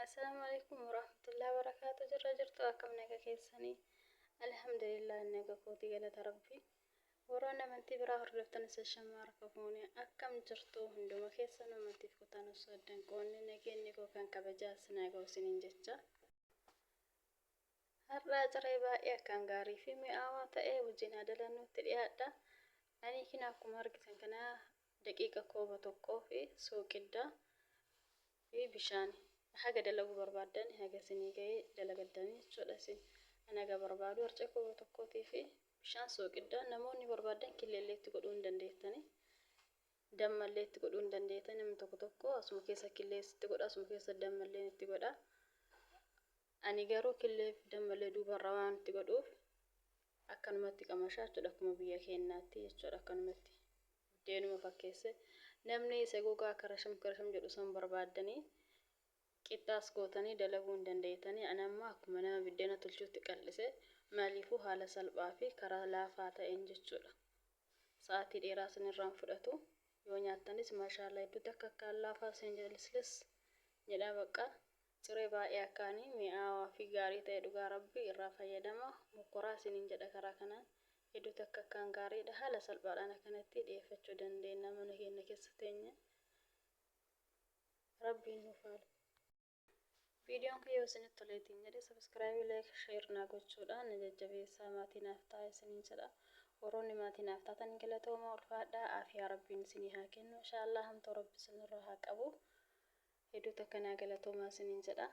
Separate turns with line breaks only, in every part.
Assalamualaikum warahmatullahi wabarakatuh. Jirra jirtu akkam naga keessanii. Alhamdulillah naga kooti galata rabbi. Waraana amantii biraa hordoftan sashammaa harka fuune akkam jirtu hunduma keessan amantiif kutaan osoo addan qoonni nageenyi koo kan kabajaas nagaa isiniin jecha. Har'aa ciree baay'ee akkaan gaarii fi mi'aawaa ta'ee wajjin adalannuutti dhiyaadha. Ani kin akkuma argitan kana daqiiqa kooba tokkoo fi sooqiddaa fi bishaan. Haga dalagu barbaadan haga sinii ga'ee dalagaddanii jechuudha sin anaga barbaadu harcee kooba tokkootii fi bishaan sooqiddaa namoonni barbaadan killeelleetti godhuu hin dandeettani dammalleetti godhuu hin dandeettani namni tokko asuma keessa killeessitti godha asuma keessa dammallee itti godha. Ani garuu killee fi dammallee duubarra waan itti godhuuf akkanumatti qamashaa jechuudha akkuma biyya keenyaatti jechuudha akkanumatti buddeenuma fakkeesse namni isa gogaa karasham jedhu san barbaadanii qixxaas gootanii dalaguu hin dandeettanii anamma akkuma nama biddeena tolchuutti qal'ise maaliifuu haala salphaa fi karaa laafaa ta'een jechuudha. Sa'aatii dheeraa sinirraan fudhatu yoo nyaattanis maashaallah hedduutti akka laafaa sin jallislis jedha bakka ciree baay'ee akkaanii mi'aawaa fi gaarii ta'e dhugaa rabbi irraa fayyadama mokkoraa siniin jedha karaa kanaan hedduutti akkaan gaariidha haala salphaadhaan akkanatti dhiyeeffachuu dandeenya mana keenya keessa teenya rabbiin nuuf haala. Videoon kun yoo isinitti toleetiin jedhe subscribe like share naa gochuudhaan na jajjabeessaa maatii naaf ta'a isiniin jedha. Warroonni maatii naaf taatan galatooma ulfaadhaa aafiyaa rabbiin isinii haa kennu inshaallah hamtuu rabbi isinirraa haa qabu. Hedduutu akkanaa galatoomaa isiniin jedha.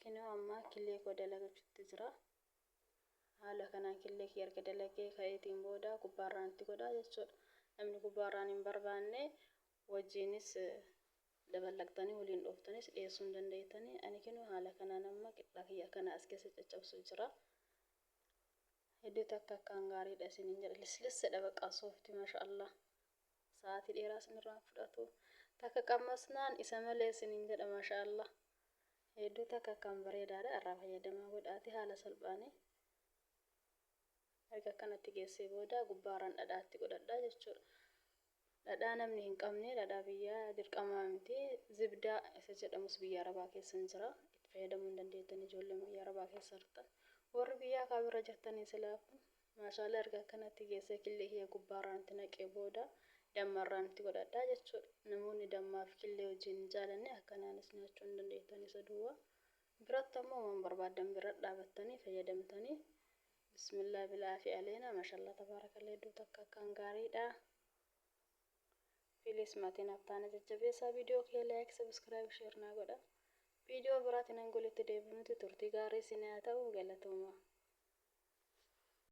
Kinoo amma killee koo dalagachuutti jira. Haala kanaan killee kee erga dalagee ka'eetiin booda gubbaarraan itti godhaa jechuudha. Namni gubbaarraan hin barbaanne wajjinis daballaqtanii waliin dhooftanis dhiyeessuu hin dandeettanii ani kinoo haala kanaan amma qixxaa kiyya kana as keessa caccabsu jira. Hedduutu akkaan gaariidha isiniin jedha lislissadha baqqaa soofti maashaallah sa'aatii dheeraa isinirraan fudhatu takka qammasnaan isa malee isiniin jedha maashaallah hedduutu akkaan bareedaadha irraa fayyadamaa godhaati haala salphaanii erga kanatti geessee booda gubbaarraan dhadhaatti godhadhaa jechuudha. Dhadhaa namni hin qabne dhadhaa biyyaa dirqamaa miti zibdaa isa jedhamus biyya arabaa keessa jira itti fayyadamuu hin dandeettanii ijoolleen biyya arabaa keessa jirtan warri biyyaa kaabirra jirtanii silaafu maashaallah erga kanatti geessee killee kiyya gubbaarraan itti naqee booda dammarraan itti godhadhaa jechuudha namoonni dammaa fi killee wajjin hin jaalanne akkanaanis nyaachuu hin dandeettanii isa duwwaa biratti ammoo waan barbaadan bira dhaabattanii fayyadamtanii bismillah bilaafi aleena maashaallah tabaarakallee hedduutu akkaan gaariidha. Please maatiin aftaana jajjabeessaa viidiyoo kee like subscribe share naa godha. Viidiyoo biraatiin angolitti deebinuti turtii gaarii isin haa ta'u galatooma.